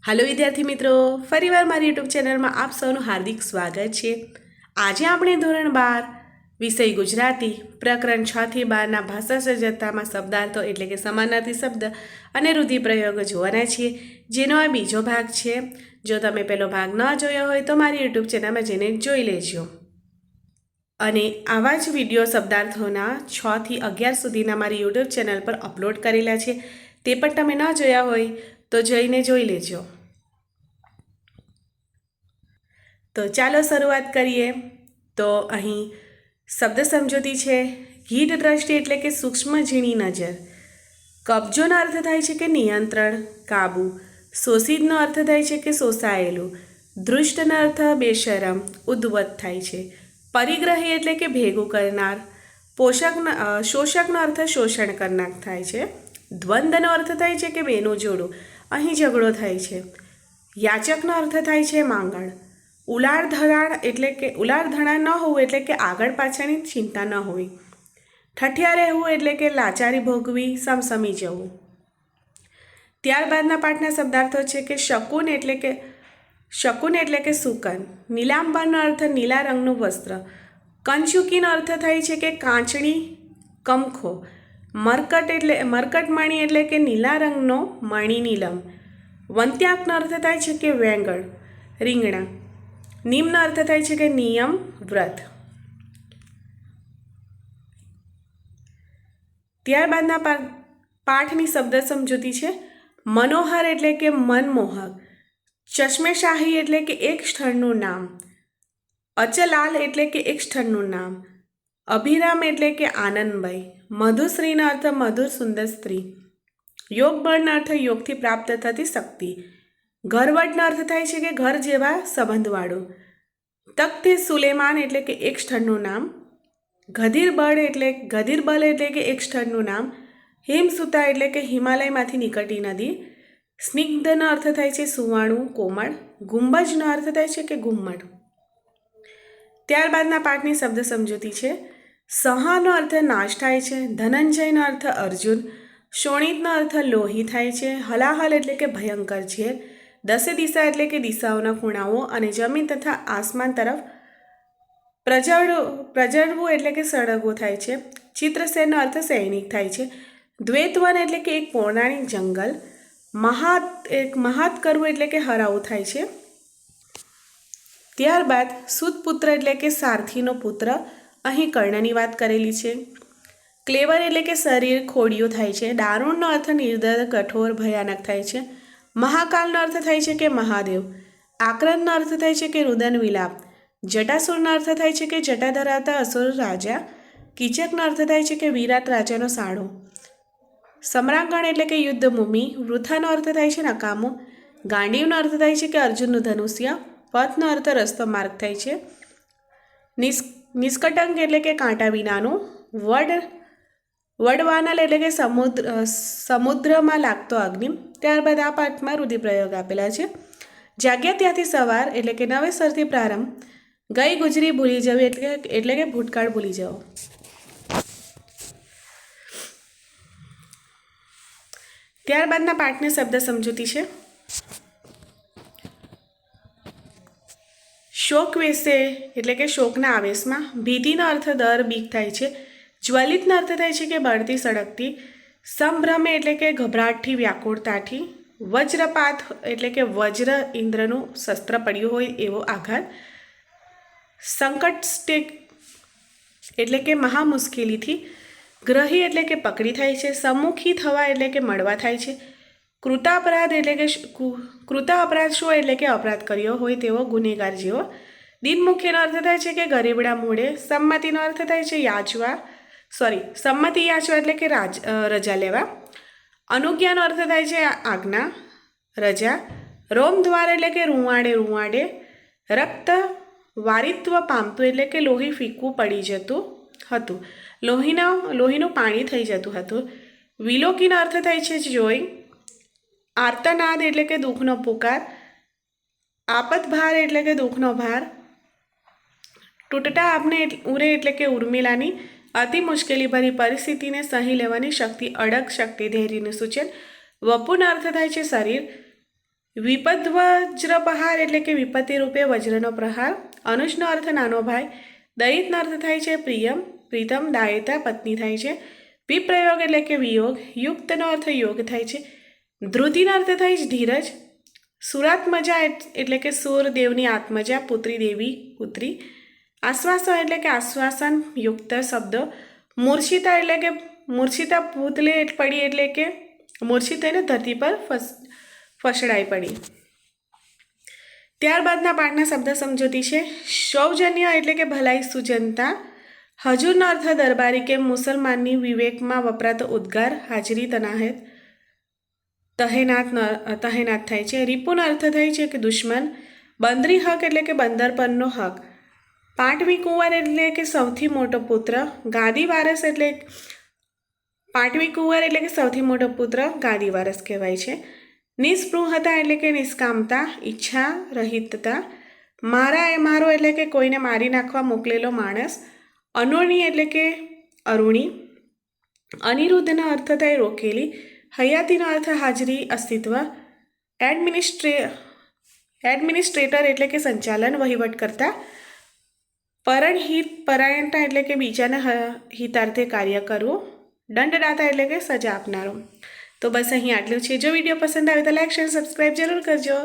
Hello विद्यार्थी मित्रों, फरीवार मारी यूट्यूब चेनल में आप सौનું हार्दिक स्वागत है। आज આપણે ધોરણ 12 વિષય ગુજરાતી પ્રકરણ 6 થી 12 ભાષા સર્જકતામાં શબ્દાર્થો એટલે કે સમાનાર્થી શબ્દ અને રૂઢિપ્રયોગો જોવાના છીએ, જેનો આ બીજો ભાગ છે। જો તમે પહેલો ભાગ ન જોયો હોય તો મારી યુટ્યુબ ચેનલમાં જઈને જોઈ લેજો। અને આવા જ વિડીયો શબ્દાર્થોના 6 થી 11 સુધીના મારી યુટ્યુબ ચેનલ પર અપલોડ કરેલા છે, તે પણ તમે ન જોયા હોય તો જઈને જોઈ લેજો। તો ચાલો શરૂઆત કરીએ। તો અહીં શબ્દ સમજૂતી છે। ગીઢ દ્રષ્ટિ એટલે કે સૂક્ષ્મ ઝીણી નજર। કબજોનો અર્થ થાય છે કે નિયંત્રણ, કાબુ। શોષિતનો અર્થ થાય છે કે શોષાયેલું। દૃષ્ટનો અર્થ બેશરમ, ઉદ્ધવત થાય છે। પરિગ્રહી એટલે કે ભેગું કરનાર। શોષકનો અર્થ શોષણ કરનાર થાય છે। દ્વંદ્વનો અર્થ થાય છે કે બેનું જોડું, અહીં ઝઘડો થાય છે। યાચકનો અર્થ થાય છે માંગણ। ઉલાળ ધડાણ ન હોવું એટલે કે આગળ પાછળની ચિંતા ન હોવી। ઠઠિયા રહેવું એટલે કે લાચારી ભોગવી, સમસમી જવું। ત્યારબાદના પાઠના શબ્દાર્થો છે કે શકુન એટલે કે સુકન। નીલાંબરનો અર્થ નીલા રંગનું વસ્ત્ર। કંચુકીનો અર્થ થાય છે કે કાંચણી, કમખો। મરકટમણી એટલે કે નીલા રંગનો મણી નીલમ। વંત્યાકનો અર્થ થાય છે કે વેંગણ, રીંગણા। નિમ્ન અર્થ થાય છે કે નિયમ, વ્રત। ત્યારબાદના પાઠની શબ્દ સમજૂતી છે। મનોહર એટલે કે મનમોહક। ચશ્મેશાહી એટલે કે એક સ્થળનું નામ। અચલાલ એટલે કે એક સ્થળનું નામ। અભિરામ એટલે કે આનંદમય। મધુશ્રીનો અર્થ મધુર સુંદર સ્ત્રી। યોગબળનો અર્થ યોગથી પ્રાપ્ત થતી શક્તિ। ઘરવડનો અર્થ થાય છે કે ઘર જેવા સંબંધવાળું। તખ્તે સુલેમાન એટલે કે એક સ્થળનું નામ। ગધીરબલ એટલે કે એક સ્થળનું નામ। હિમસુતા એટલે કે હિમાલયમાંથી નીકળતી નદી। સ્નિગ્ધનો અર્થ થાય છે સુવાળું, કોમળ। ગુંબજનો અર્થ થાય છે કે ઘુમ્મટ। ત્યારબાદના પાઠની શબ્દ સમજૂતી છે। સહાનો અર્થ નાશ થાય છે। ધનંજયનો અર્થ અર્જુન। શોણિતનો અર્થ લોહી થાય છે। હલાહલ એટલે કે ભયંકર ઝેર। દસે દિશા એટલે કે દિશાઓના ખૂણાઓ અને જમીન તથા આસમાન તરફ પ્રજળવું એટલે કે સળગવું થાય છે। ચિત્રસેનનો અર્થ સૈનિક થાય છે। દ્વૈતવન એટલે કે એક પૌરાણિક જંગલ। મહાત કરવું એટલે કે હરાવું થાય છે। ત્યારબાદ સુતપુત્ર એટલે કે સારથીનો પુત્ર, અહીં કર્ણની વાત કરેલી છે। ક્લેવર એટલે કે શરીર ખોડિયું થાય છે। દારૂણનો અર્થ નિર્દય, કઠોર, ભયાનક થાય છે। મહાકાલનો અર્થ થાય છે કે મહાદેવ। આક્રંદનો અર્થ થાય છે કે રુદન વિલાપ। જટાસુરનો અર્થ થાય છે કે જટા ધરાવતા અસુર રાજા। કીચકનો અર્થ થાય છે કે વિરાટ રાજાનો સાળો। સમ્રાંગણ એટલે કે યુદ્ધભૂમિ। વૃથાનો અર્થ થાય છે નકામો। ગાંડીવનો અર્થ થાય છે કે અર્જુનનું ધનુષ્ય। પથનો અર્થ રસ્તો, માર્ગ થાય છે। નિષ્કટંક એટલે કે કાંટા વિનાનું। વડવાનલ એટલે કે સમુદ્રમાં લાગતો અગ્નિ। ત્યારબાદ આ પાઠમાં રૂઢિપ્રયોગ આપેલા છે। જાગ્યા ત્યાંથી સવાર એટલે કે નવેસરથી પ્રારંભ। ગઈ ગુજરી ભૂલી જવી એટલે કે ભૂતકાળ ભૂલી જવો। ત્યારબાદના પાઠની શબ્દ સમજૂતી છે। શોક વેસે એટલે કે શોકના આવેશમાં। ભીતિનો અર્થ ડર, બીક થાય છે। જ્વલિતનો અર્થ થાય છે કે બળતી, સળગતી। સંભ્રમે એટલે કે ગભરાટથી, વ્યાકુળતાથી। વજ્રપાત એટલે કે વજ્ર, ઇન્દ્રનું શસ્ત્ર પડ્યું હોય એવો આઘાત। સંકટ એટલે કે મહા મુશ્કેલીથી। ગ્રહી એટલે કે પકડી થાય છે। સમ્મુખી થવા એટલે કે મળવા થાય છે। કૃતાપરાધ શો એટલે કે અપરાધ કર્યો હોય તેવો, ગુનેગાર જેવો। દિનમુખીનો અર્થ થાય છે કે ગરીબડા મૂળે। સંમતિનો અર્થ થાય છે સંમતિ યાચવા એટલે કે રજા લેવા। અનુજ્ઞાનો અર્થ થાય છે આજ્ઞા, રજા। રોમદ્વાર એટલે કે રૂંવાડે। રક્ત વારિત્વ પામતું એટલે કે લોહી ફીકું પડી જતું હતું, લોહીનું પાણી થઈ જતું હતું। વિલોકીનો અર્થ થાય છે જોઈ। આર્તનાદ એટલે કે દુઃખનો પુકાર। આપતભાર એટલે કે દુઃખનો ભાર। તૂટતા આપને ઉરે એટલે કે ઉર્મિલાની અતિ મુશ્કેલીભરી પરિસ્થિતિને સહી લેવાની શક્તિ, અડગ શક્તિ, ધૈર્યનું સૂચન। વપુનો અર્થ થાય છે શરીર। વિપદ્વજ્રપહાર એટલે કે વિપત્તિ રૂપે વજ્રનો પ્રહાર. અનુજનો અર્થ નાનો ભાઈ. દયિતનો અર્થ થાય છે પ્રિયમ પ્રીતમ. દાયિતા પત્ની થાય છે. વિપ્રયોગ એટલે કે વિયોગ. યુક્તનો અર્થ યોગ થાય છે. ધ્રુતિનો અર્થ થાય છે ધીરજ. સુરાત્મજા એટલે કે સૂર દેવની આત્મજા. પુત્રી દેવી પુત્રી. આશ્વાસન એટલે કે આશ્વાસન યુક્ત શબ્દ. મૂર્છિતા એટલે કે મૂર્છિતા ભૂતલે પડી એટલે કે મૂર્છિત થઈને ધરતી પર ફસડાઈ પડી. ત્યારબાદના પાઠના શબ્દ સમજૂતી છે. સૌજન્ય એટલે કે ભલાઈ સુજનતા. હજુરનો અર્થ દરબારી કે મુસલમાનની વિવેકમાં વપરાતો ઉદ્ગાર. હાજરી તનાહેત તહેનાત થાય છે. રીપુનો અર્થ થાય છે કે દુશ્મન. બંદરી હક એટલે કે બંદર પરનો હક. પાટવી કુંવર એટલે કે સૌથી મોટો પુત્ર. ગાદી વારસ એટલે પાટવી કુંવર એટલે કે સૌથી મોટો પુત્ર ગાદી વારસ કહેવાય છે. નિસ્પૃહતા એટલે કે નિષ્કામતા. ઈચ્છા રહિતતા. મારા એ મારો એટલે કે કોઈને મારી નાખવા મોકલેલો માણસ. અનુણી એટલે કે અરુણી. અનિરુદ્ધનો અર્થ થાય રોકેલી. હયાતીનો અર્થ હાજરી અસ્તિત્વ. એડમિનિસ્ટ્રેટર એટલે કે સંચાલન વહીવટ કરતા. પરાયણતા એટલે કે બીજાના હિતાર્થે કાર્ય કરવું. દંડદાતા એટલે કે સજા આપનારો. તો બસ અહીં આટલું છે. જો વિડીયો પસંદ આવે તો લાઈક શેર સબસ્ક્રાઈબ જરૂર કરજો.